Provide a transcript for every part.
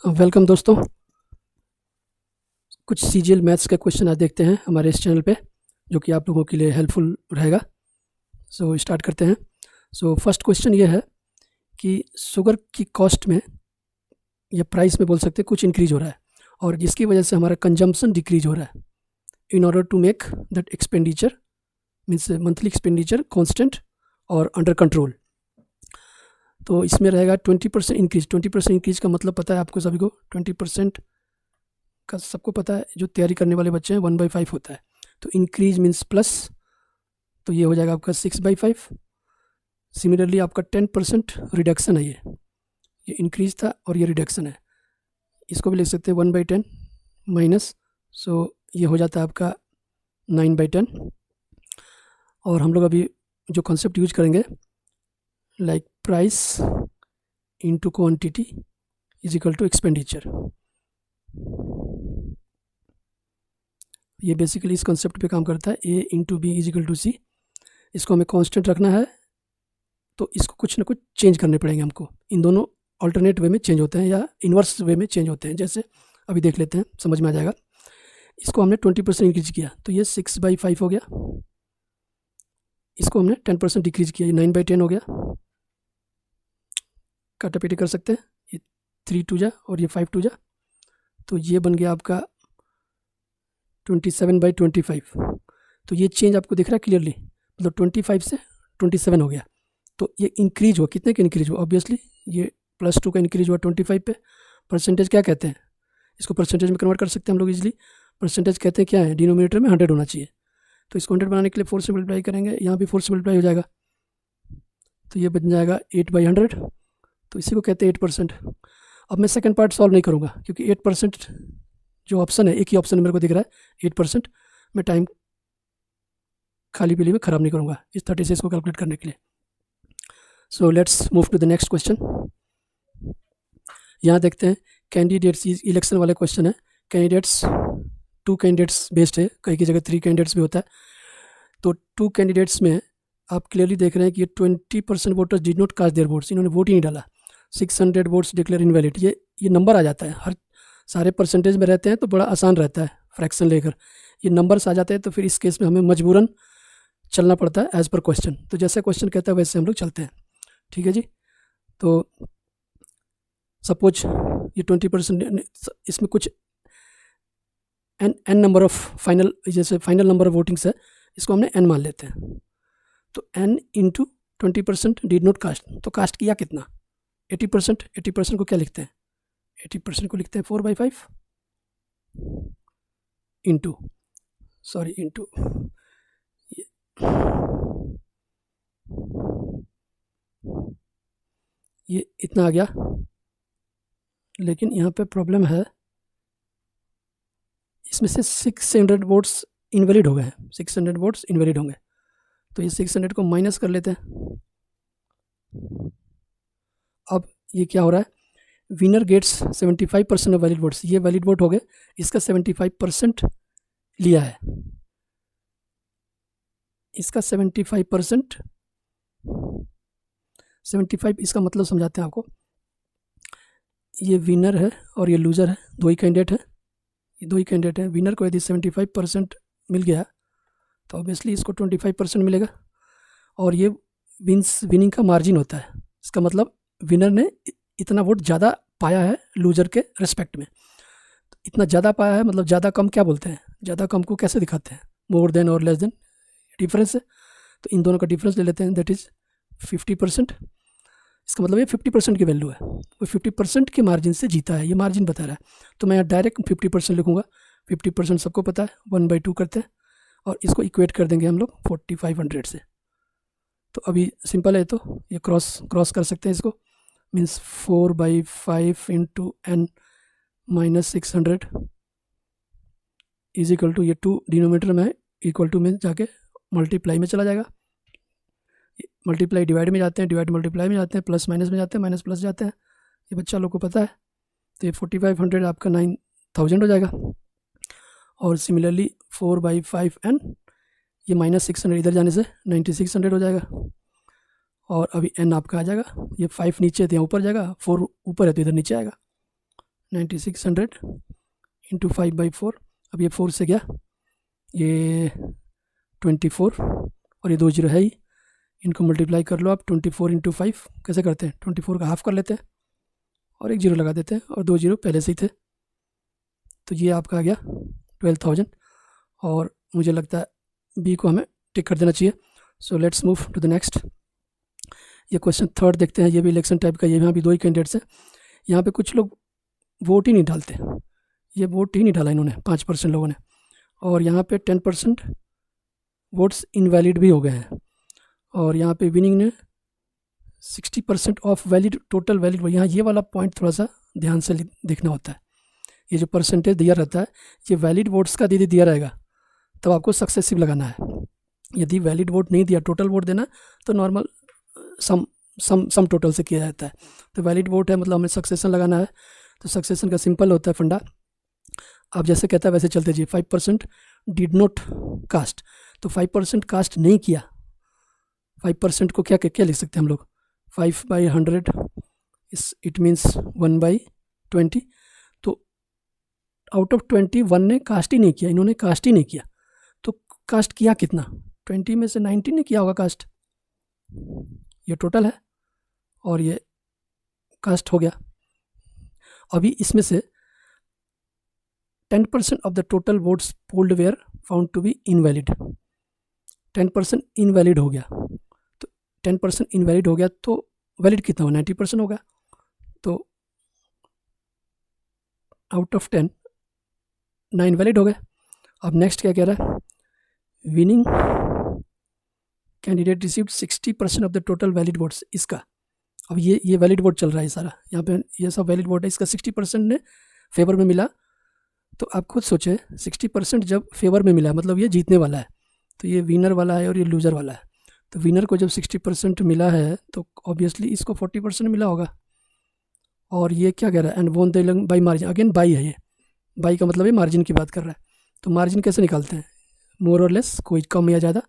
Welcome दोस्तों। कुछ CGL maths का क्वेश्चन आज देखते हैं हमारे इस चैनल पे, जो कि आप लोगों के लिए हेल्पफुल रहेगा। सो स्टार्ट करते हैं। सो फर्स्ट क्वेश्चन ये है कि शुगर की कॉस्ट में या प्राइस में बोल सकते हैं कुछ इंक्रीज हो रहा है, और जिसकी वजह से हमारा कंजम्पशन डिक्रीज हो रहा है। In order to make that expenditure means monthly expenditure constant और अंडर कंट्रोल। तो इसमें रहेगा 20% इंक्रीज। 20% इंक्रीज का मतलब पता है आपको सभी को। 20% का सबको पता है, जो तैयारी करने वाले बच्चे हैं 1/5 होता है। तो इंक्रीज मीन्स प्लस, तो ये हो जाएगा आपका 6/5। सिमिलरली आपका 10% रिडक्शन है, ये इंक्रीज था और ये रिडक्शन है। इसको भी लिख सकते हैं 1/10 माइनस, सो ये हो जाता है आपका 9/10। और हम लोग अभी जो कॉन्सेप्ट यूज करेंगे, like price into quantity is equal to expenditure. ये बेसिकली इस कॉन्सेप्ट पे काम करता है। A into B is equal to C. इसको हमें कांस्टेंट रखना है, तो इसको कुछ ना कुछ चेंज करने पड़ेंगे हमको। इन दोनों अल्टरनेट वे में चेंज होते हैं या इन्वर्स वे में चेंज होते हैं। जैसे अभी देख लेते हैं, समझ में आ जाएगा। इसको हमने 20% इंक्रीज किया तो ये 6/5 हो गया। इसको हमने 10% डिक्रीज किया, ये 9/10 हो गया। काटापीटी कर सकते हैं, ये 3 2 जा और ये 5 2 जा, तो ये बन गया आपका 27/25। तो ये चेंज आपको दिख रहा है क्लियरली, मतलब 25 से 27 हो गया। तो ये इंक्रीज हुआ, कितने का इंक्रीज हुआ? ऑब्वियसली ये +2 का इंक्रीज हुआ 25 पे। परसेंटेज क्या कहते हैं? इसको परसेंटेज में कन्वर्ट कर सकते हैं हम लोग इजीली। परसेंटेज कहते हैं क्या है? डिनोमिनेटर में 100 होना चाहिए। तो इसको 100 बनाने के लिए 4 से मल्टीप्लाई करेंगे, यहाँ भी 4 से मल्टीप्लाई हो जाएगा, तो ये बन जाएगा 8/100। तो इसी को कहते हैं 8%। अब मैं सेकंड पार्ट सॉल्व नहीं करूँगा, क्योंकि 8% जो ऑप्शन है, एक ही ऑप्शन मेरे को दिख रहा है 8%। मैं टाइम खाली पीली में ख़राब नहीं करूँगा इस 30 से इसको कैलकुलेट करने के लिए। So let's move to the next question. यहाँ देखते हैं कैंडिडेट्स, इलेक्शन वाले क्वेश्चन है। कैंडिडेट्स 2 कैंडिडेट्स बेस्ड है, कई की जगह 3 कैंडिडेट्स भी होता है। तो 2 कैंडिडेट्स में आप क्लियरली देख रहे हैं कि ये 20% voters did not cast their votes, इन्होंने वोट ही नहीं डाला। 600 वोट्स डिक्लेयर इनवैलिड। ये नंबर आ जाता है, हर सारे परसेंटेज में रहते हैं तो बड़ा आसान रहता है फ्रैक्शन लेकर। ये नंबर्स आ जाते हैं तो फिर इस केस में हमें मजबूरन चलना पड़ता है एज पर क्वेश्चन। तो जैसे क्वेश्चन कहता है वैसे हम लोग चलते हैं, ठीक है जी। तो सपोज ये 20%, इसमें कुछ एन नंबर ऑफ फाइनल, जैसे फाइनल नंबर ऑफ वोटिंग्स है, इसको हमने n मान लेते हैं। तो n into 20% did not cast, तो कास्ट किया कितना? 80%। 80% को क्या लिखते हैं? 80% को लिखते हैं 4/5 इंटू ये इतना आ गया। लेकिन यहाँ पे प्रॉब्लम है, इसमें से 600 वोट्स इनवैलिड हो गए हैं। 600 वोट्स इनवैलिड होंगे, तो ये 600 को माइनस कर लेते हैं। अब ये क्या हो रहा है? Winner gets 75% of valid votes. ये वैलिड वोट हो गए, इसका 75% लिया है। इसका 75%, 75 इसका मतलब समझाते हैं आपको। ये विनर है और ये लूज़र है, दो ही कैंडिडेट है। ये दो ही कैंडिडेट है। विनर को यदि 75% मिल गया तो ऑब्वियसली इसको 25% मिलेगा, और ये विनिंग का मार्जिन होता है। इसका मतलब विनर ने इतना वोट ज़्यादा पाया है लूजर के रिस्पेक्ट में। तो इतना ज़्यादा पाया है, मतलब ज़्यादा कम क्या बोलते हैं? ज़्यादा कम को कैसे दिखाते हैं? मोर देन और लेस देन, डिफरेंस है। तो इन दोनों का डिफरेंस ले लेते हैं, दैट इज़ 50%। इसका मतलब ये 50% की वैल्यू है, वो 50% के मार्जिन से जीता है, ये मार्जिन बता रहा है। तो मैं यहाँ डायरेक्ट 50% लिखूँगा। 50% सबको पता है, 1/2 करते हैं, और इसको इक्वेट कर देंगे हम लोग 4500 से। तो अभी सिंपल है, तो ये क्रॉस कर सकते हैं इसको। Means 4/5 into n minus 600 is equal to, ये 2 डिनोमीटर में इक्वल टू में जाके मल्टीप्लाई में चला जाएगा। मल्टीप्लाई डिवाइड में जाते हैं, डिवाइड मल्टीप्लाई में जाते हैं, प्लस माइनस में जाते हैं, माइनस प्लस जाते हैं। ये बच्चा लोग को पता है। तो ये 4500 आपका 9000 हो जाएगा। और सिमिलरली 4/5 n, ये -600 इधर जाने से 9600 हो जाएगा। और अभी n आपका आ जाएगा, ये 5 नीचे है तो यहाँ ऊपर जाएगा, 4 ऊपर है तो इधर नीचे आएगा। 9600 इंटू 5/4, अब ये 4 से गया, ये 24 और ये 2 जीरो है ही, इनको मल्टीप्लाई कर लो आप। 24 इंटू 5 कैसे करते हैं, 24 का हाफ कर लेते हैं और एक जीरो लगा देते हैं, और 2 जीरो पहले से ही थे, तो ये आपका आ गया 12,000। और मुझे लगता है बी को हमें टिक कर देना चाहिए। So let's move to the next. ये क्वेश्चन थर्ड देखते हैं, ये भी इलेक्शन टाइप का, ये यहाँ भी 2 ही कैंडिडेट्स हैं। यहाँ पे कुछ लोग वोट ही नहीं डालते, ये वोट ही नहीं डाला इन्होंने, 5% लोगों ने, और यहाँ पे 10% वोट्स इनवैलिड भी हो गए हैं। और यहाँ पे विनिंग ने 60% ऑफ वैलिड, टोटल वैलिड, यहाँ ये वाला पॉइंट थोड़ा सा ध्यान से देखना होता है। ये जो परसेंटेज दिया रहता है, ये वैलिड वोट्स का दीदी दिया रहेगा, तब आपको सक्सेसिव लगाना है। यदि वैलिड वोट नहीं दिया, टोटल वोट देना, तो नॉर्मल सम टोटल से किया जाता है। तो वैलिड वोट है मतलब हमें सक्सेशन लगाना है। तो सक्सेशन का सिंपल होता है फंडा, आप जैसे कहता है वैसे चलते जाइए। 5% डिड नॉट कास्ट, तो 5% कास्ट नहीं किया, 5% को क्या क्या लिख सकते हैं हम लोग, 5/100 इट मीन्स 1/20। तो आउट ऑफ 20 1 ने कास्ट ही नहीं किया, इन्होंने कास्ट ही नहीं किया। तो कास्ट किया कितना, 20 में से 19 ने किया होगा कास्ट, ये टोटल है और ये कास्ट हो गया। अभी इसमें से 10% of the total votes polled were found to be invalid, 10% invalid हो गया। तो 10% इनवैलिड हो गया तो वैलिड कितना हो, 90% होगा। तो आउट ऑफ 10 9 वैलिड हो गए। अब नेक्स्ट क्या कह रहा है, winning candidate received 60% of the total valid votes. इसका अब ये वैलिड वोट चल रहा है सारा, यहाँ पे ये सब वैलिड वोट है, इसका 60% ने फेवर में मिला। तो आप खुद सोचें, 60% जब फेवर में मिला मतलब ये जीतने वाला है, तो ये विनर वाला है और ये लूज़र वाला है। तो विनर को जब 60% मिला है तो ऑब्वियसली इसको 40% मिला होगा। और ये क्या कह रहा है, and won the by margin, again by है, ये बाई का मतलब ये मार्जिन की बात कर रहा है। तो मार्जिन कैसे निकालते हैं, मोर और लेस, कोई कम या ज़्यादा।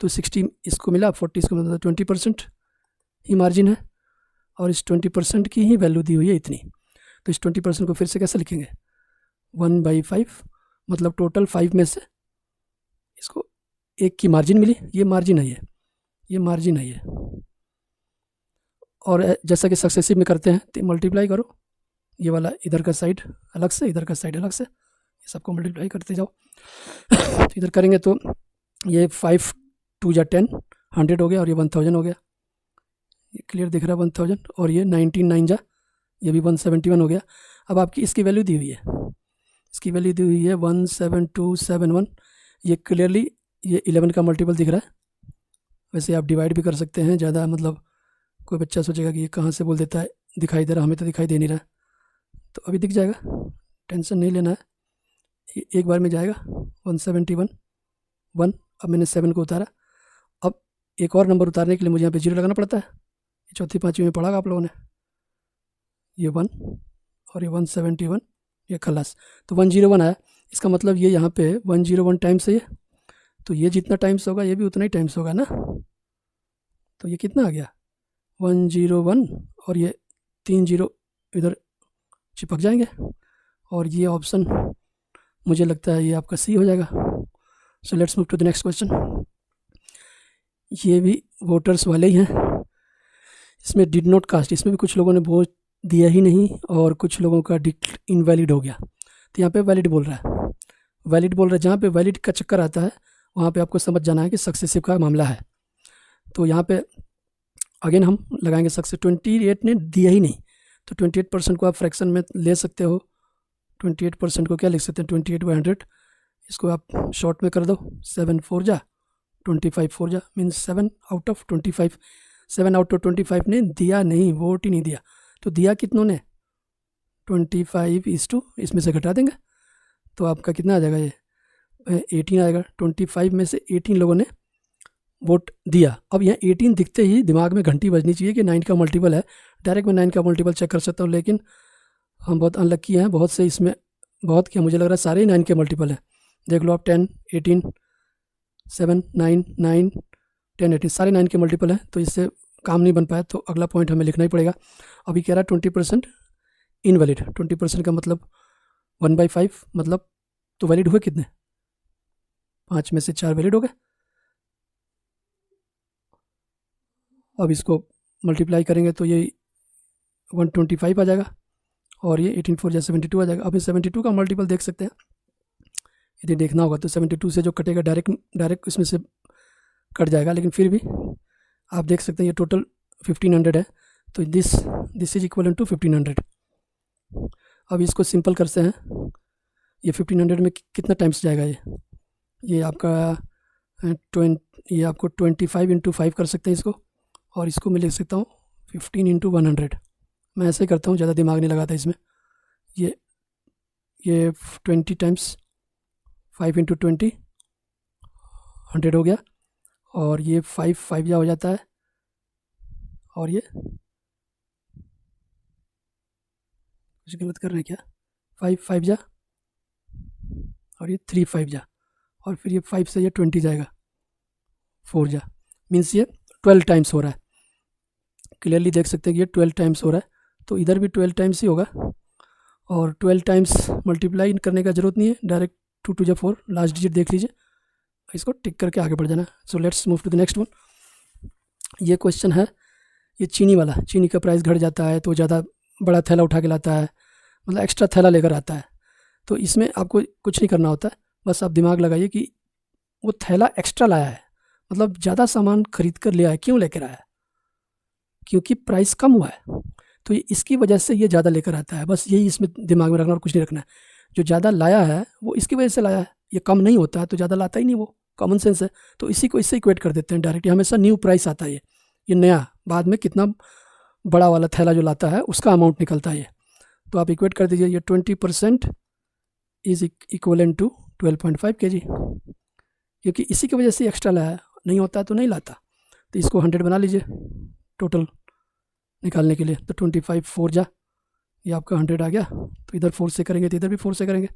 तो 60 इसको मिला, 40 इसको मिला, 20% ही मार्जिन है और इस 20% की ही वैल्यू दी हुई है इतनी। तो इस 20% को फिर से कैसे लिखेंगे, 1/5, मतलब टोटल 5 में से इसको 1 की मार्जिन मिली, ये मार्जिन है, ये मार्जिन है ये। और जैसा कि सक्सेसिव में करते हैं तो मल्टीप्लाई करो, ये वाला इधर का साइड अलग से, इधर का साइड अलग से, ये सबको मल्टीप्लाई करते जाओ। तो इधर करेंगे तो ये 5 2 जा 10, 100 हो गया और ये 1000 हो गया, ये क्लियर दिख रहा है 1000। और ये 19 9 जा, ये भी 171 हो गया। अब आपकी इसकी वैल्यू दी हुई है, इसकी वैल्यू दी हुई है 17271। ये क्लियरली ये 11 का मल्टीपल दिख रहा है। वैसे आप डिवाइड भी कर सकते हैं, ज़्यादा मतलब कोई बच्चा सोचेगा कि ये कहाँ से बोल देता है, दिखाई दे रहा, हमें तो दिखाई दे नहीं रहा। तो अभी दिख जाएगा, टेंशन नहीं लेना है, ये एक बार में जाएगा 171 1। अब मैंने 7 को उतारा, अब एक और नंबर उतारने के लिए मुझे यहाँ पे 0 लगाना पड़ता है। ये चौथी पाँचवीं में पढ़ा आप लोगों ने, ये 1 और ये 171, ये खलास। तो 101 आया, इसका मतलब ये यहाँ पे 101 टाइम्स है ये, तो ये जितना टाइम्स होगा ये भी उतना ही टाइम्स होगा ना। तो ये कितना आ गया 101, और ये 3 0 इधर चिपक जाएंगे, और ये ऑप्शन मुझे लगता है ये आपका सी हो जाएगा। So let's move to the next question. ये भी वोटर्स वाले ही हैं, इसमें डिड नॉट कास्ट, इसमें भी कुछ लोगों ने वोट दिया ही नहीं और कुछ लोगों का इनवैलिड हो गया। तो यहाँ पे वैलिड बोल रहा है, वैलिड बोल रहा है। जहाँ पे वैलिड का चक्कर आता है वहाँ पे आपको समझ जाना है कि सक्सेसिव का मामला है। तो यहाँ पे अगेन हम लगाएंगे सक्सेस, 28 ने दिया ही नहीं, तो 28% को आप फ्रैक्शन में ले सकते हो। 28% को क्या लिख सकते हैं, 28/100, इसको आप शॉर्ट में कर दो, 7 4 जा 25 4 जा, means 7 out of 25। 7 out of 25 ने दिया नहीं, वोट ही नहीं दिया। तो दिया कितनों ने, 25:2, इसमें से घटा देंगे तो आपका कितना आ जाएगा, ये 18 आएगा। 25 में से 18 लोगों ने वोट दिया। अब यहाँ 18 दिखते ही दिमाग में घंटी बजनी चाहिए कि 9 का मल्टीपल है। डायरेक्ट मैं 9 का मल्टीपल चेक कर सकता हूँ, लेकिन हम बहुत अनलक्की हैं, बहुत से इसमें, बहुत क्या मुझे लग रहा है सारे ही 9 के मल्टीपल हैं। देख लो आप, 10 18 7 9 9 10 18 सारे 9 के मल्टीपल हैं। तो इससे काम नहीं बन पाया तो अगला पॉइंट हमें लिखना ही पड़ेगा। अभी कह रहा है 20% इनवैलिड। 20% का मतलब 1/5, मतलब तो वैलिड हुए कितने? 5 में से 4 वैलिड हो गए। अब इसको मल्टीप्लाई करेंगे तो ये 125 आ जाएगा और ये 18 4 72 आ जाएगा। अब 72 का मल्टीपल देख सकते हैं, यदि देखना होगा तो 72 से जो कटेगा डायरेक्ट इसमें से कट जाएगा, लेकिन फिर भी आप देख सकते हैं ये टोटल 1500 है, तो दिस इज इक्वल टू 1500। अब इसको सिंपल करते हैं, ये 1500 में कितना टाइम्स जाएगा? ये आपका ये आपको 25 × 5 कर सकते हैं इसको, और इसको मैं लिख सकता हूँ 15 × 100। मैं ऐसे ही करता हूँ, ज़्यादा दिमाग नहीं लगाता इसमें। ये 20 टाइम्स 5 × 20 100 हो गया, और ये 5 5 जा हो जाता है, और ये कुछ गलत कर रहे हैं क्या? 5 5 जा, और ये 3 5 जा, और फिर ये 5 से ये 20 जाएगा, 4 जा, मीन्स ये 12 टाइम्स हो रहा है। क्लियरली देख सकते हैं कि ये 12 टाइम्स हो रहा है, तो इधर भी 12 टाइम्स ही होगा। और 12 टाइम्स मल्टीप्लाई करने का ज़रूरत नहीं है, डायरेक्ट 2 2 4 लास्ट डिजिट देख लीजिए, इसको टिक करके आगे बढ़ जाना। So let's move to the next one. ये क्वेश्चन है, ये चीनी वाला। चीनी का प्राइस घट जाता है तो ज़्यादा बड़ा थैला उठा के लाता है, मतलब एक्स्ट्रा थैला लेकर आता है। तो इसमें आपको कुछ नहीं करना होता है, बस आप दिमाग लगाइए कि वो थैला एक्स्ट्रा लाया है, मतलब ज़्यादा सामान खरीद कर ले आया। क्यों लेकर आया? क्योंकि प्राइस कम हुआ है, तो ये इसकी वजह से ये ज़्यादा लेकर आता है। बस यही इसमें दिमाग में रखना और कुछ नहीं रखना है। जो ज़्यादा लाया है वो इसकी वजह से लाया है, ये कम नहीं होता है तो ज़्यादा लाता ही नहीं, वो कॉमन सेंस है। तो इसी को इससे इक्वेट कर देते हैं डायरेक्ट। हमेशा न्यू प्राइस आता है, ये नया, बाद में कितना बड़ा वाला थैला जो लाता है उसका अमाउंट निकलता है ये। तो आप इक्वेट कर दीजिए, ये 20% इज इक्वलेंट टू 12.5 kg, क्योंकि इसी की वजह से एक्स्ट्रा लाया, नहीं होता तो नहीं लाता। तो इसको 100 बना लीजिए टोटल निकालने के लिए। तो 25 4 जा, ये आपका 100 आ गया। तो इधर 4 से करेंगे तो इधर भी 4 से करेंगे,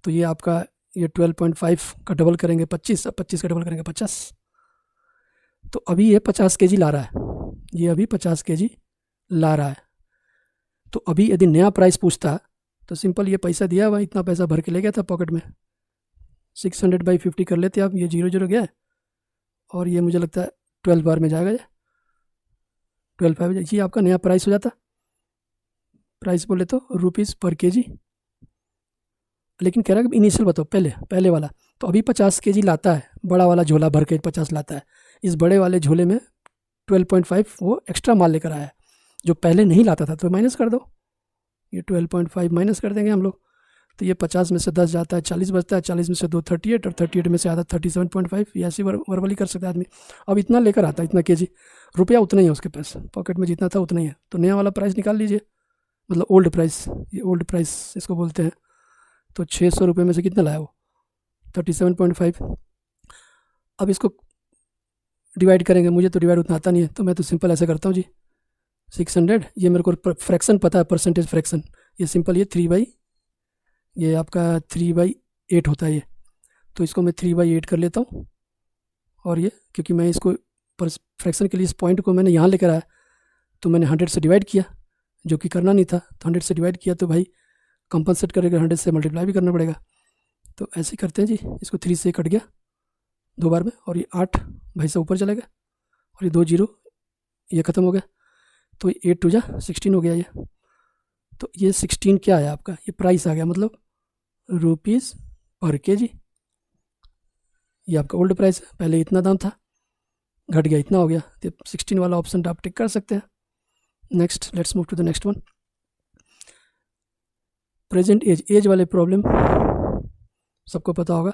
तो ये आपका ये 12.5 का डबल करेंगे 25, अब 25 का डबल करेंगे 50। तो अभी ये 50 kg ला रहा है, ये अभी 50 kg ला रहा है। तो अभी यदि नया प्राइस पूछता तो सिंपल ये पैसा दिया हुआ, इतना पैसा भर के ले गया था पॉकेट में, 600/50 कर लेते आप। ये 0 0 गया, और ये मुझे लगता है 12 बार में जाएगा, ये 12 5 ये आपका नया प्राइस हो जाता। प्राइस बोले तो ₹/kg, लेकिन कह रहा है कि इनिशियल बताओ, पहले वाला। तो अभी 50 kg लाता है, बड़ा वाला झोला भर के 50 लाता है। इस बड़े वाले झोले में 12.5 वो एक्स्ट्रा माल लेकर आया है, जो पहले नहीं लाता था। तो माइनस कर दो, ये 12.5 माइनस कर देंगे हम लोग। तो ये 50 में से 10 जाता है, 40 बचता है, 40 में से 2 38, और 38 में से आधा 37.5। ये ऐसी वर्बली कर सकता है आदमी। अब इतना लेकर आता है, इतना kg, रुपया उतना ही है उसके पास, पॉकेट में जितना था उतना ही है। तो नया वाला प्राइस निकाल लीजिए, मतलब ओल्ड प्राइस, ये ओल्ड प्राइस इसको बोलते हैं। तो 600 रुपये में से कितना लाया वो? 37.5। अब इसको डिवाइड करेंगे, मुझे तो डिवाइड उतना आता नहीं है, तो मैं तो सिंपल ऐसे करता हूँ जी, 600, ये मेरे को फ्रैक्शन पता है, परसेंटेज फ्रैक्शन। ये सिंपल, ये आपका 3/8 होता है ये। तो इसको मैं 3/8 कर लेता हूँ, और ये क्योंकि मैं इसको फ्रैक्शन के लिए इस पॉइंट को मैंने यहाँ लेकर आया, तो मैंने 100 से डिवाइड किया, जो कि करना नहीं था। तो 100 से डिवाइड किया तो भाई कंपनसेट करेगा, 100 से मल्टीप्लाई भी करना पड़ेगा। तो ऐसे ही करते हैं जी, इसको 3 से कट गया 2 बार में, और ये 8 भाई से ऊपर चला गया, और ये 2 0 ये ख़त्म हो गया। तो 8 2 जा 16 हो गया ये। तो ये 16 क्या है आपका? ये प्राइस आ गया, मतलब ₹/kg। ये आपका ओल्ड प्राइस है, पहले इतना दाम था, घट गया इतना हो गया। तो 16 वाला ऑप्शन आप टिक कर सकते हैं। Next, let's move to the next one. Present age वाले प्रॉब्लम सबको पता होगा,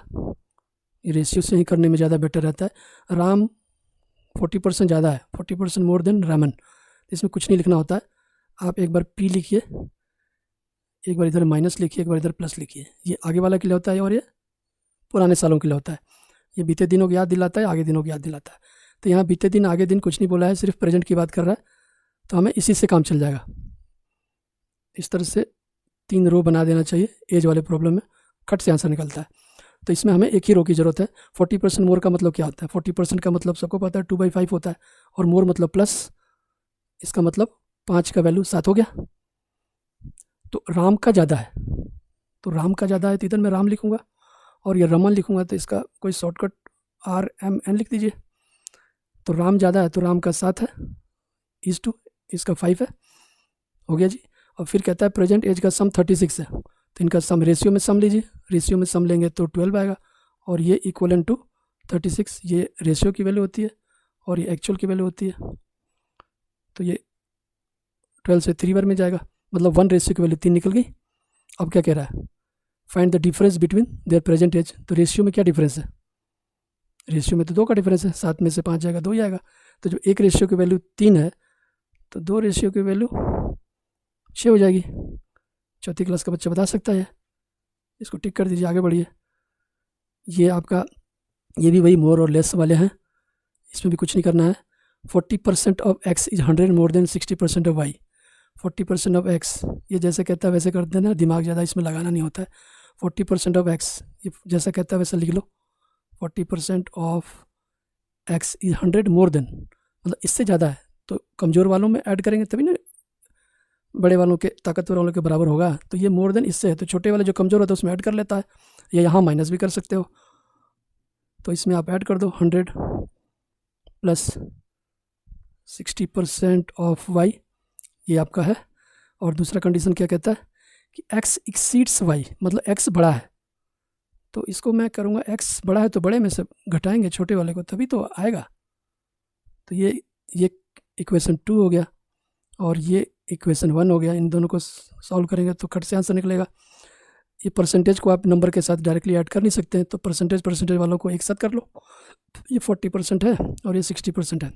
ये रेशियो से ही करने में ज़्यादा बेटर रहता है। राम 40% ज़्यादा है, 40% मोर देन रामन। इसमें कुछ नहीं लिखना होता है, आप एक बार P लिखिए, एक बार इधर माइनस लिखिए, एक बार इधर प्लस लिखिए। ये आगे वाला के लिए होता है और ये पुराने सालों के लिए होता है। ये बीते दिनों की याद दिलाता है, आगे दिनों की याद दिलाता है। तो यहाँ बीते दिन आगे दिन कुछ नहीं बोला है, सिर्फ प्रेजेंट की बात कर रहा है, तो हमें इसी से काम चल जाएगा। इस तरह से 3 रो बना देना चाहिए एज वाले प्रॉब्लम में, खट से आंसर निकलता है। तो इसमें हमें एक ही रो की ज़रूरत है। 40% मोर का मतलब क्या होता है? 40% का मतलब सबको पता है 2/5 होता है, और मोर मतलब प्लस, इसका मतलब 5 का वैल्यू 7 हो गया। तो राम का ज़्यादा है, तो राम का ज़्यादा है तो इधर मैं राम लिखूँगा, और ये रमन लिखूँगा तो इसका कोई शॉर्टकट RMN लिख दीजिए। तो राम ज़्यादा है तो राम का 7 है, इस टू इसका 5 है, हो गया जी। और फिर कहता है प्रेजेंट एज का सम 36 है, तो इनका सम रेशियो में सम लीजिए, रेशियो में सम लेंगे तो 12 आएगा, और ये इक्वलन टू 36, ये रेशियो की वैल्यू होती है और ये एक्चुअल की वैल्यू होती है। तो ये 12 से 3 बार में जाएगा, मतलब 1 रेशियो की वैल्यू 3 निकल गई। अब क्या कह रहा है? Find the difference between their present age. तो रेशियो में क्या डिफरेंस है? रेशियो में तो 2 का डिफरेंस है, 7 में से 5 जाएगा 2 ही आएगा। तो जो एक रेशियो की वैल्यू 3 है तो 2 रेशियो की वैल्यू 6 हो जाएगी। चौथी क्लास का बच्चा बता सकता है, इसको टिक कर दीजिए, आगे बढ़िए। ये आपका, ये भी वही मोर और लेस वाले हैं, इसमें भी कुछ नहीं करना है। 40% of x is 100 more than 60% of y. 40% of x, ये जैसे कहता है वैसे कर देना, दिमाग ज़्यादा इसमें लगाना नहीं होता है। 40% ऑफ एक्स, ये जैसा कहता है वैसा लिख लो। 40% of x is 100 more then, मतलब इससे ज़्यादा है, तो कमज़ोर वालों में ऐड करेंगे तभी ना बड़े वालों के, ताकतवर वालों के बराबर होगा। तो ये मोर देन इससे है, तो छोटे वाले जो कमज़ोर होता है उसमें ऐड कर लेता है, या यहाँ माइनस भी कर सकते हो। तो इसमें आप ऐड कर दो 100 प्लस 60% ऑफ वाई, ये आपका है। और दूसरा कंडीशन क्या कहता है कि x एक्सीड्स y, मतलब x बड़ा है, तो इसको मैं करूँगा x बड़ा है तो बड़े में से घटाएंगे छोटे वाले को, तभी तो आएगा। तो ये इक्वेशन 2 हो गया और ये इक्वेशन 1 हो गया। इन दोनों को सॉल्व करेंगे तो खट से आंसर निकलेगा। ये परसेंटेज को आप नंबर के साथ डायरेक्टली ऐड कर नहीं सकते हैं, तो परसेंटेज वालों को एक साथ कर लो। ये 40% है और ये 60% है,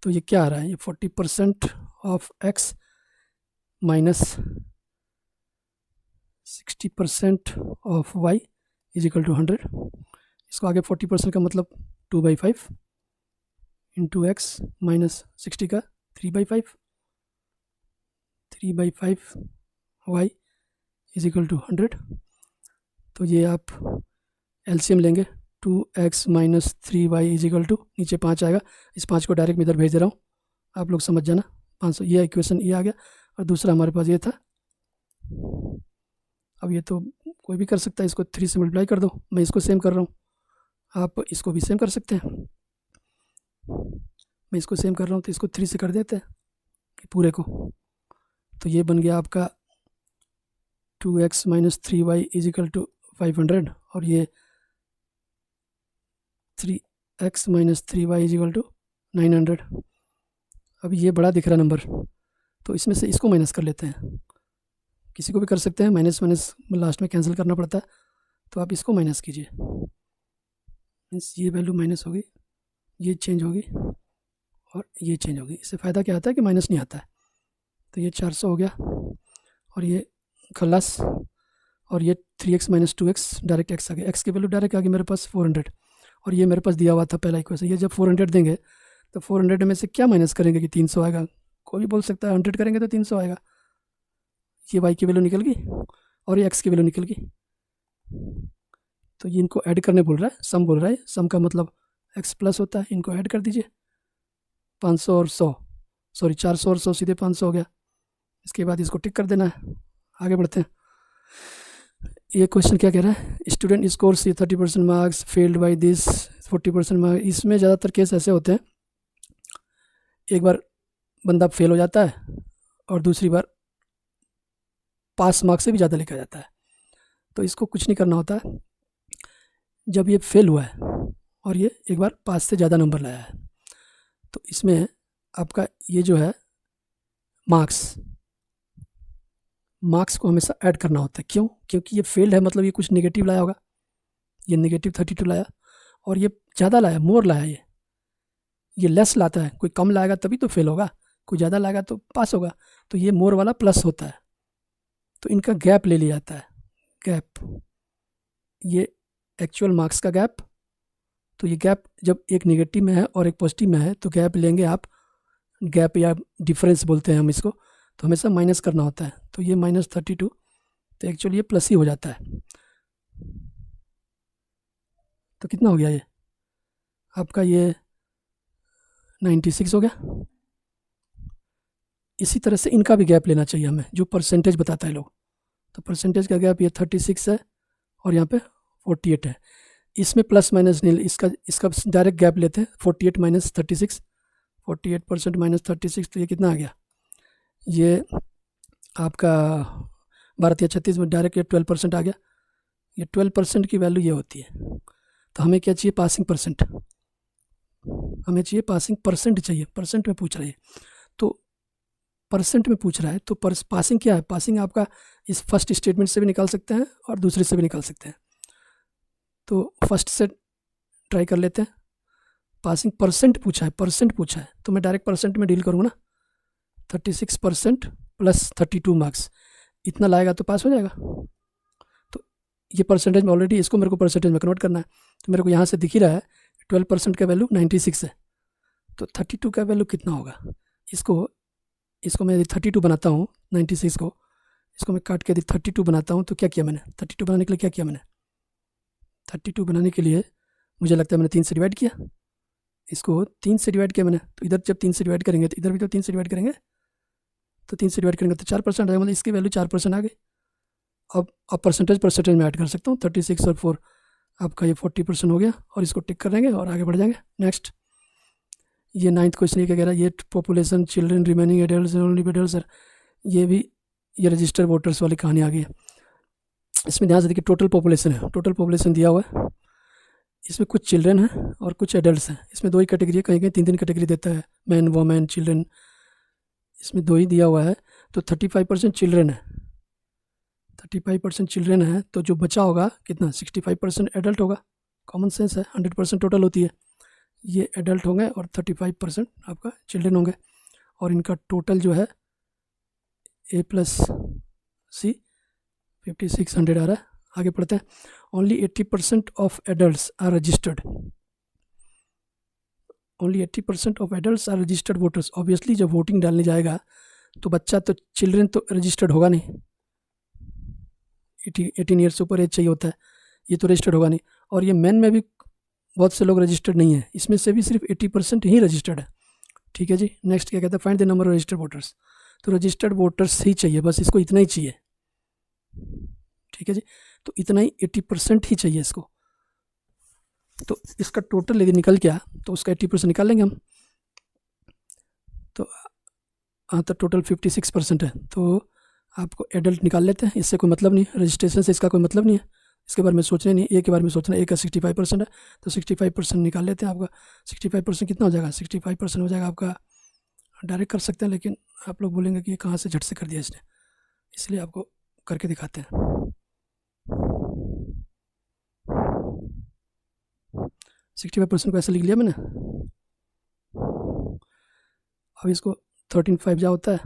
तो ये क्या आ रहा है? ये 40% of x minus 60% of y is equal to 100। इसको आगे 40% का मतलब 2/5 इंटू एक्स माइनस 60 का 3/5, 3/5 y इज इक्वल टू 100। तो ये आप एलसीएम लेंगे, 2x minus 3y is equal to, नीचे 5 आएगा, इस 5 को डायरेक्ट मैं इधर भेज दे रहा हूँ, आप लोग समझ जाना। 500, ये इक्वेशन ये आ गया। और दूसरा हमारे पास ये था, अब ये तो कोई भी कर सकता है, इसको 3 से मल्टीप्लाई कर दो, मैं इसको सेम कर रहा हूँ, आप इसको भी सेम कर सकते हैं। मैं इसको सेम कर रहा हूँ तो इसको 3 से कर देते हैं पूरे को, तो ये बन गया आपका 2x minus 3y is equal to 500, और ये 3x minus 3y is equal to 900। अब ये बड़ा दिख रहा नंबर, तो इसमें से इसको माइनस कर लेते हैं, किसी को भी कर सकते हैं, माइनस माइनस लास्ट में कैंसिल करना पड़ता है, तो आप इसको माइनस कीजिए, मीन्स ये वैल्यू माइनस होगी, ये चेंज होगी और ये चेंज होगी। इससे फ़ायदा क्या आता है कि माइनस नहीं आता है। तो ये 400 हो गया और ये खल्लास, और ये 3x minus 2x direct x आ गया, x की वैल्यू डायरेक्ट आ गई मेरे पास 400, और ये मेरे पास दिया हुआ था पहला इक्वेशन। ये जब 400 देंगे तो 400 में से क्या माइनस करेंगे कि 300 आएगा, कोई भी बोल सकता है 100 करेंगे तो 300 आएगा। ये y की वैल्यू निकल गई और ये x की वैल्यू निकल गई, तो ये इनको ऐड करने बोल रहा है, सम बोल रहा है, सम का मतलब x प्लस होता है, इनको ऐड कर दीजिए। 500 और 100, सॉरी 400 और 100 सीधे 500 हो गया। इसके बाद इसको टिक कर देना है, आगे बढ़ते हैं। ये क्वेश्चन क्या कह रहा है? Student scores 30% marks failed by this 40% marks. इसमें ज़्यादातर केस ऐसे होते हैं, एक बार बंदा फेल हो जाता है और दूसरी बार पास मार्क्स से भी ज़्यादा लिखा जाता है। तो इसको कुछ नहीं करना होता है, जब ये फेल हुआ है और ये एक बार पास से ज़्यादा नंबर लाया है, तो इसमें आपका ये जो है मार्क्स को हमेशा ऐड करना होता है। क्यों? क्योंकि ये फेल्ड है, मतलब ये कुछ नेगेटिव लाया होगा, ये नेगेटिव 32 लाया, और ये ज़्यादा लाया, मोर लाया, ये लेस लाता है, कोई कम लाएगा तभी तो फेल होगा, कोई ज़्यादा लाएगा तो पास होगा। तो ये मोर वाला प्लस होता है, तो इनका गैप ले लिया जाता है, गैप, ये एक्चुअल मार्क्स का गैप। तो ये गैप जब एक नेगेटिव में है और एक पॉजिटिव में है तो गैप लेंगे आप, गैप या डिफरेंस बोलते हैं हम इसको, तो हमेशा माइनस करना होता है। तो ये -32, तो एक्चुअली ये प्लस ही हो जाता है। तो कितना हो गया ये आपका, ये 96 हो गया। इसी तरह से इनका भी गैप लेना चाहिए हमें, जो परसेंटेज बताता है लोग। तो परसेंटेज का गैप ये 36 है और यहाँ पे 48 है। इसमें प्लस माइनस नहीं, इसका डायरेक्ट गैप लेते हैं। 48 माइनस 36, 48% माइनस 36, तो ये कितना आ गया, ये आपका 12×36 में डायरेक्ट ये 12% आ गया। ये 12% की वैल्यू ये होती है। तो हमें क्या चाहिए, पासिंग परसेंट। हमें चाहिए पासिंग परसेंट चाहिए, परसेंट में पूछ रहा है। तो परसेंट में पूछ रहा है तो पासिंग क्या है, पासिंग आपका इस फर्स्ट स्टेटमेंट से भी निकाल सकते हैं और दूसरे से भी निकाल सकते हैं। तो फर्स्ट से ट्राई कर लेते हैं। पासिंग परसेंट पूछा है, परसेंट पूछा है, तो मैं डायरेक्ट परसेंट में डील करूँगा ना। 36% प्लस 32 मार्क्स, इतना लाएगा तो पास हो जाएगा। तो ये परसेंटेज में ऑलरेडी, इसको मेरे को परसेंटेज में कन्वर्ट करना है। तो मेरे को यहाँ से दिख ही रहा है 12% का वैल्यू 96 है, तो 32 का वैल्यू कितना होगा। इसको मैं यदि 32 बनाता हूँ, 96 को, इसको मैं काट के यदि 32 बनाता हूँ, तो क्या किया मैंने, 32 बनाने के लिए क्या किया मैंने, 32 बनाने के लिए मुझे लगता है मैंने 3 से डिवाइड किया। इसको 3 से डिवाइड किया मैंने, तो इधर जब 3 से डिवाइड करेंगे तो इधर भी तो 3 से डिवाइड करेंगे, तो 3 से डिवाइड करेंगे तो 4% आएगा, मतलब इसकी वैल्यू 4% आ गई। अब परसेंटेज में ऐड कर सकता हूँ। 36 और 4 आपका ये 40% हो गया, और इसको टिक कर देंगे और आगे बढ़ जाएंगे। नेक्स्ट, ये 9th क्वेश्चन ये क्या कह रहा है, ये population children remaining adults only adults, ये भी ये रजिस्टर्ड वोटर्स वाली कहानी आ गई है। इसमें ध्यान से देखिए, टोटल पॉपुलेशन है, टोटल पॉपुलेशन दिया हुआ है। इसमें कुछ चिल्ड्रन हैं और कुछ एडल्ट्स हैं। इसमें 2 ही कैटेगरी है, कहीं कहीं 3 कैटेगरी देता है, मैन वोमेन चिल्ड्रन, इसमें 2 ही दिया हुआ है। तो 35% चिल्ड्रन है, 35% चिल्ड्रन है, तो जो बचा होगा कितना, 65% एडल्ट होगा। कॉमन सेंस है, 100% टोटल होती है, ये एडल्ट होंगे और 35% आपका चिल्ड्रन होंगे। और इनका टोटल जो है A प्लस C 5600 आ रहा है। आगे पढ़ते हैं। Only 80% of adults are registered, only 80% of adults are registered voters. Obviously जब वोटिंग डालने जाएगा तो बच्चा तो, चिल्ड्रन तो रजिस्टर्ड होगा नहीं, 18 ईयर्स से ऊपर एज चाहिए होता है, ये तो रजिस्टर्ड होगा नहीं। और ये मैन में भी बहुत से लोग रजिस्टर्ड नहीं है, इसमें से भी सिर्फ 80% ही रजिस्टर्ड है। ठीक है जी। नेक्स्ट क्या कहता है, find the number of registered voters. तो रजिस्टर्ड वोटर्स ही चाहिए, बस इसको इतना ही चाहिए। ठीक है जी, तो इतना ही 80% ही चाहिए इसको। तो इसका टोटल यदि निकल गया तो उसका 80% निकाल लेंगे हम। तो हाँ, तो टोटल 56% है, तो आपको एडल्ट निकाल लेते हैं। इससे कोई मतलब नहीं, रजिस्ट्रेशन से इसका कोई मतलब नहीं है, इसके बारे में सोचना नहीं, ए के बारे में सोचना। ए का 65% है, तो 65% निकाल लेते हैं। आपका 65% कितना हो जाएगा, 65% हो जाएगा आपका, डायरेक्ट कर सकते हैं, लेकिन आप लोग बोलेंगे कि ये कहाँ से झट से कर दिया इसने, इसलिए आपको करके दिखाते हैं। 65% को ऐसे लिख लिया मैंने। अब इसको 13 जा होता है,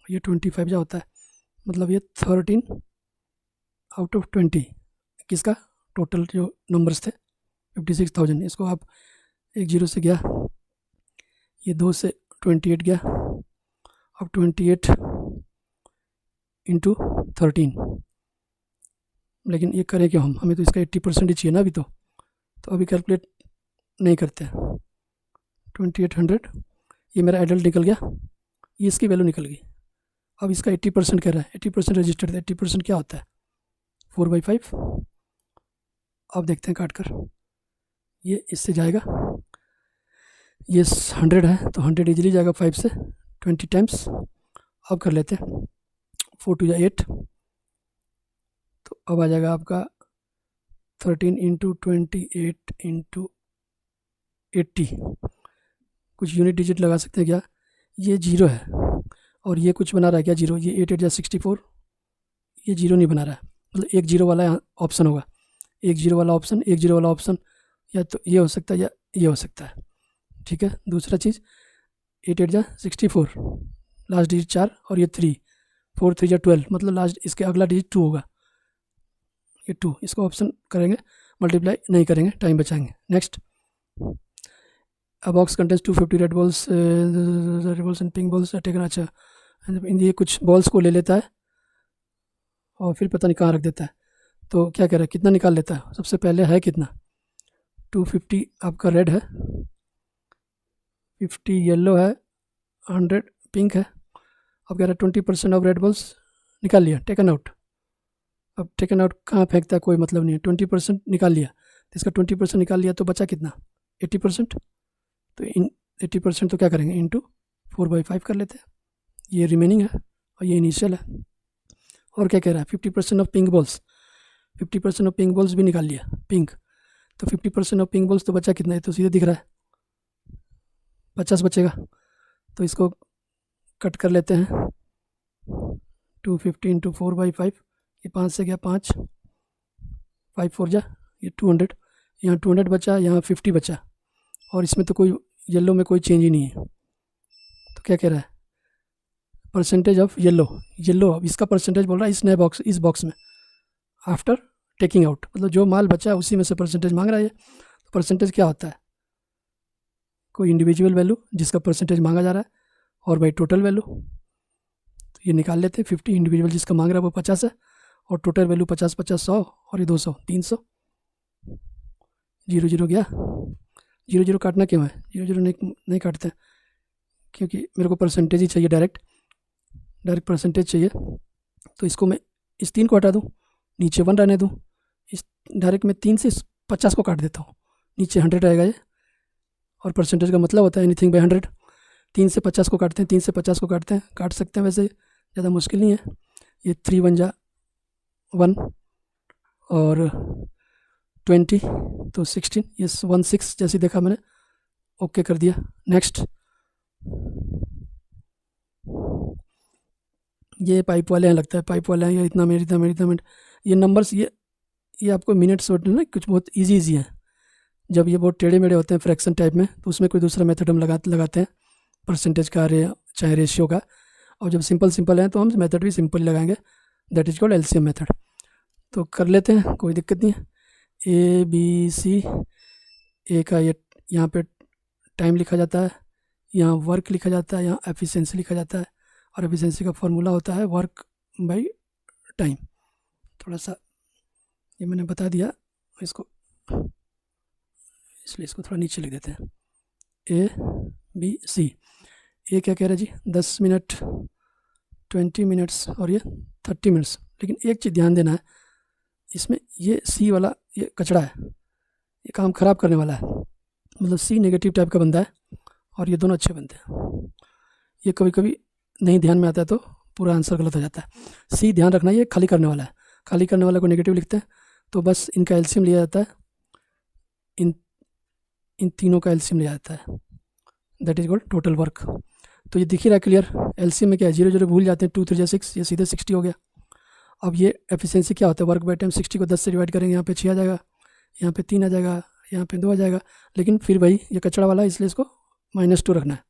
ये 25 जा होता है, मतलब ये 13 आउट ऑफ 20 किसका, टोटल जो नंबर्स थे 56,000। इसको आप 1 0 से गया, ये 2 से 28 गया, अब 28 इंटू 13। लेकिन ये करें क्यों हम, हमें तो इसका 80% ही चाहिए ना अभी तो अभी कैलकुलेट नहीं करते हैं। 2800, ये मेरा एडल्ट निकल गया, ये इसकी वैल्यू निकल गई। अब इसका 80% कह रहा है, 80% रजिस्टर्ड है, 80% क्या होता है, 4/5। अब देखते हैं काट कर, ये इससे जाएगा, ये 100 है तो 100 इजीली जाएगा 5 से, 20 टाइम्स। अब कर लेते हैं, 4 2 8, तो अब आ जाएगा आपका 13 इंटू 28 इंटू 80। कुछ यूनिट डिजिट लगा सकते हैं क्या, ये 0 है और ये कुछ बना रहा है क्या 0, ये 8 8 जा 64, ये 0 नहीं बना रहा है, मतलब एक 0 वाला ऑप्शन होगा, एक 0 वाला ऑप्शन, एक 0 वाला ऑप्शन, या तो ये हो सकता है या ये हो सकता है। ठीक है। दूसरा चीज़, 8 8 जा 64, लास्ट डिजिट 4 और ये 3, 4 3 जा 12, मतलब लास्ट इसके अगला डिजिट 2 होगा, ये 2। इसको ऑप्शन करेंगे, मल्टीप्लाई नहीं करेंगे, टाइम बचाएंगे। Next, a box contains 250 red balls, red balls and pink balls are taken। अच्छा, ये कुछ बॉल्स को ले लेता है और फिर पता नहीं कहाँ रख देता है। तो क्या कह रहा है, कितना निकाल लेता है, सबसे पहले है कितना, 250 आपका रेड है, 50 येलो है, 100 पिंक है। अब कह रहा है 20% ऑफ रेड बॉल्स निकाल लिया, टेकन आउट। अब टेकन आउट कहाँ फेंकता है, कोई मतलब नहीं है। 20% निकाल लिया, तो इसका 20% निकाल लिया तो बचा कितना, 80%। तो इन 80% तो क्या करेंगे, इंटू 4/5 कर लेते हैं। ये रिमेनिंग है और ये इनिशियल है। और क्या कह रहा है, 50% of pink balls, 50% of pink balls भी निकाल लिया, पिंक। तो 50% ऑफ पिंक बॉल्स तो बचा कितना है, तो सीधे दिख रहा है 50 बचेगा। तो इसको कट कर लेते हैं, 250 इंटू 4/5, ये 5 से गया 5, 5 4 जा, ये 200, यहाँ 200 बचा, यहाँ 50 बचा। और इसमें तो कोई येलो में कोई चेंज ही नहीं है। तो क्या कह रहा है, परसेंटेज ऑफ येलो, येलो अब इसका परसेंटेज बोल रहा है इस नए बॉक्स, इस बॉक्स में आफ्टर टेकिंग आउट, मतलब जो माल बचा है उसी में से परसेंटेज मांग रहा है। तो परसेंटेज क्या होता है, कोई इंडिविजुअल वैल्यू जिसका परसेंटेज मांगा जा रहा है और बाई टोटल वैल्यू। तो ये निकाल लेते हैं, 50 इंडिविजुअल जिसका मांग रहा है वो 50 है और टोटल वैल्यू 50 50 100 और ये 200 300। 0 0 गया, 0 0 काटना क्यों है, 0 0 नहीं काटते हैं क्योंकि मेरे को परसेंटेज ही चाहिए, डायरेक्ट परसेंटेज चाहिए। तो इसको मैं इस 3 को हटा दूँ, नीचे 1 रहने दूँ, इस डायरेक्ट मैं 3 से 50 को काट देता हूँ, नीचे 100 रहेगा ये। और परसेंटेज का मतलब होता है एनीथिंग बाय 100। 3 से 50 को काटते हैं, 3 से 50 को काटते हैं, काट सकते हैं, वैसे ज़्यादा मुश्किल नहीं है। ये 3 1 जा 1 और 20 तो 16, ये 16 जैसे देखा मैंने, ओके कर दिया। नेक्स्ट, ये पाइप वाले हैं, लगता है पाइप वाले हैं, ये इतना मिनट, ये नंबर्स ये आपको मिनट्स ना कुछ बहुत इजी है। जब ये बहुत टेढ़े मेढ़े होते हैं फ्रैक्शन टाइप में, तो उसमें कोई दूसरा मेथड हम लगाते हैं, परसेंटेज का चाहे रेशियो का। और जब सिंपल हैं तो हम मेथड भी सिंपल लगाएंगे, that is called LCM method. तो कर लेते हैं, कोई दिक्कत नहीं है। ABC, ए का ये यहाँ पे टाइम लिखा जाता है, यहाँ वर्क लिखा जाता है, यहाँ एफिशिएंसी लिखा जाता है। और एफिशिएंसी का फॉर्मूला होता है वर्क बाई टाइम। थोड़ा सा ये मैंने बता दिया इसको, इसलिए इसको थोड़ा नीचे लिख देते हैं। ABC, ये क्या कह रहा है जी, 10 मिनट, 20 मिनट्स और ये 30 मिनट्स। लेकिन एक चीज़ ध्यान देना है, इसमें ये C वाला ये कचड़ा है, ये काम ख़राब करने वाला है। मतलब C नेगेटिव टाइप का बंदा है और ये दोनों अच्छे बनते हैं। ये कभी कभी नहीं ध्यान में आता है तो पूरा आंसर गलत हो जाता है। C ध्यान रखना, ये खाली करने वाला है, खाली करने वाला को नेगेटिव लिखते हैं। तो बस इनका एलसीएम लिया जाता है, इन तीनों का एलसीएम लिया जाता है, that is called total work. तो ये दिख ही रहा है क्लियर, एलसीएम में क्या है, 0 0 भूल जाते हैं, 2 3 6, ये सीधे 60 हो गया। अब ये एफिशिएंसी क्या होता है, वर्क बाय टाइम। 60 को 10 से डिवाइड करेंगे, यहाँ पे 6 आ जाएगा, यहाँ पे 3 आ जाएगा, यहाँ पे 2 आ जाएगा। लेकिन फिर भाई ये कचड़ा वाला है, इसलिए इसको -2 रखना है।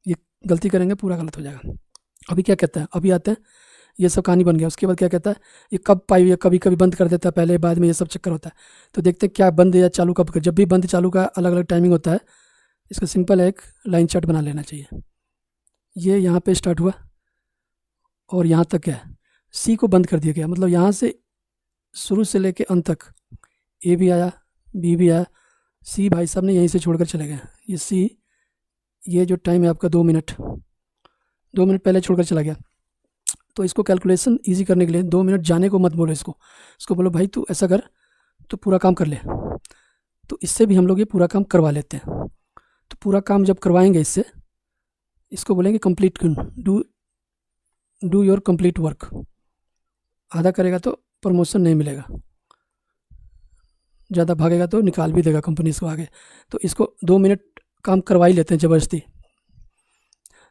ये गलती करेंगे पूरा गलत हो जाएगा। अभी क्या कहता है, अभी आते हैं, ये सब कहानी बन गया। उसके बाद क्या कहता है, ये कब पाइप ये कभी कभी बंद कर देता है पहले, बाद में ये सब चक्कर होता है। तो देखते हैं क्या बंद या चालू कब कर। जब भी बंद चालू का अलग अलग टाइमिंग होता है, इसका सिंपल है, एक लाइन चार्ट बना लेना चाहिए। ये यहाँ पे स्टार्ट हुआ और यहाँ तक क्या है, C को बंद कर दिया गया। मतलब यहाँ से शुरू से लेके अंत तक A भी आया, B भी आया, C भाई साहब ने यहीं से छोड़कर चले गए। ये C, ये जो टाइम है आपका 2 मिनट पहले छोड़कर चला गया। तो इसको कैलकुलेशन इजी करने के लिए 2 मिनट जाने को मत बोलो, इसको बोलो भाई तू ऐसा कर, तो पूरा काम कर ले। तो इससे भी हम लोग ये पूरा काम करवा लेते हैं। तो पूरा काम जब करवाएंगे इससे, इसको बोलेंगे complete, do your complete work. आधा करेगा तो प्रमोशन नहीं मिलेगा, ज़्यादा भागेगा तो निकाल भी देगा कंपनी इसको आगे। तो इसको 2 मिनट काम करवा ही लेते हैं ज़बरदस्ती।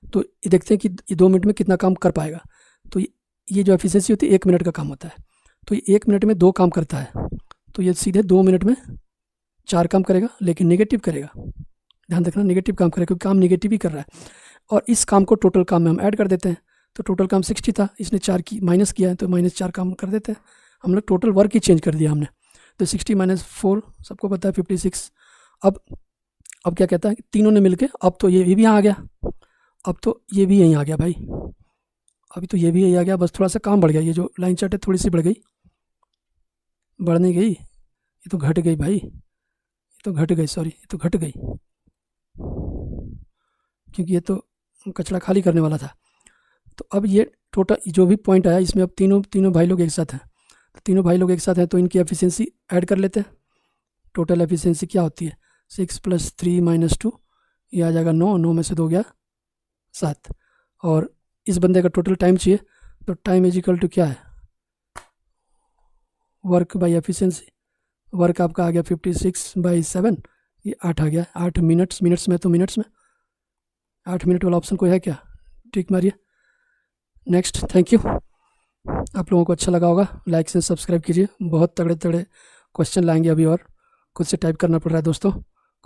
तो ये देखते हैं कि ये 2 मिनट में कितना काम कर पाएगा। तो ये जो एफिशिएंसी होती है 1 मिनट का काम होता है, तो ये 1 मिनट में 2 काम करता है। तो ये सीधे 2 मिनट में 4 काम करेगा, लेकिन नेगेटिव करेगा। ध्यान रखना, नेगेटिव काम करेगा क्योंकि काम नेगेटिव ही कर रहा है। और इस काम को टोटल काम में हम ऐड कर देते हैं। तो टोटल काम 60 था, इसने 4 की माइनस किया है, तो -4 काम कर देते हैं। हम लोग टोटल वर्क ही चेंज कर दिया हमने। तो 60 - 4 सबको पता है 56। अब क्या कहता है कि तीनों ने मिलके, अब तो ये भी यहाँ आ गया, अब तो ये भी यहीं आ गया भाई, अभी तो ये भी यहीं आ गया। बस थोड़ा सा काम बढ़ गया, ये जो लाइन चार्ट है थोड़ी सी बढ़ गई, बढ़ नहीं गई, ये तो घट गई भाई, ये तो घट गई, सॉरी ये तो घट गई, क्योंकि ये तो कचरा खाली करने वाला था। तो अब ये टोटल जो भी पॉइंट आया इसमें, अब तीनों भाई लोग एक साथ हैं, तो तीनों भाई लोग एक साथ हैं तो इनकी एफिशिएंसी ऐड कर लेते हैं। टोटल एफिशिएंसी क्या होती है, 6 + 3 - 2, ये आ जाएगा 9, 9 में से 2 गया 7। और इस बंदे का टोटल टाइम चाहिए, तो टाइम इज इक्वल टू क्या है, वर्क बाई एफिशिएंसी। वर्क आपका आ गया 56/7, ये 8 आ गया, 8 मिनट्स में, तो मिनट्स में 8 मिनट वाला ऑप्शन कोई है क्या, टिक मारिए। Next, thank you. आप लोगों को अच्छा लगा होगा, लाइक से सब्सक्राइब कीजिए, बहुत तगड़े तगड़े क्वेश्चन लाएंगे अभी, और खुद से टाइप करना पड़ रहा है दोस्तों,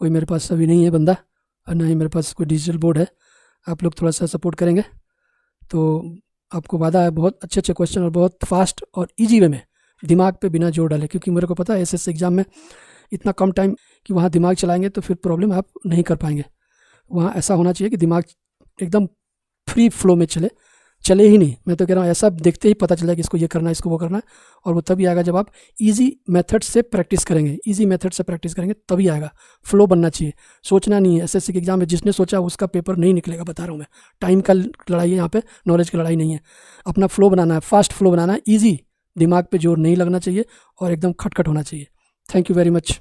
कोई मेरे पास अभी नहीं है बंदा, और ना ही मेरे पास कोई डिजिटल बोर्ड है। आप लोग थोड़ा सा सपोर्ट करेंगे तो आपको वादा है बहुत अच्छे अच्छे क्वेश्चन और बहुत फास्ट और इजी वे में, दिमाग पे बिना जोर डाले, क्योंकि मेरे को पता है एसएससी एग्ज़ाम में इतना कम टाइम कि वहाँ दिमाग चलाएंगे तो फिर प्रॉब्लम आप नहीं कर पाएंगे। वहाँ ऐसा होना चाहिए कि दिमाग एकदम फ्री फ्लो में चले ही नहीं। मैं तो कह रहा हूँ ऐसा देखते ही पता चला कि इसको ये करना है, इसको वो करना है, और वो तभी आएगा जब आप इजी मेथड से प्रैक्टिस करेंगे। इजी मेथड से प्रैक्टिस करेंगे तभी आएगा, फ्लो बनना चाहिए, सोचना नहीं है। एसएससी के एग्जाम में जिसने सोचा उसका पेपर नहीं निकलेगा, बता रहा हूँ मैं। टाइम का लड़ाई है यहाँ पे, नॉलेज की लड़ाई नहीं है। अपना फ्लो बनाना है, फास्ट फ्लो बनाना है, ईजी, दिमाग पे जोर नहीं लगना चाहिए और एकदम खटखट होना चाहिए। Thank you very much.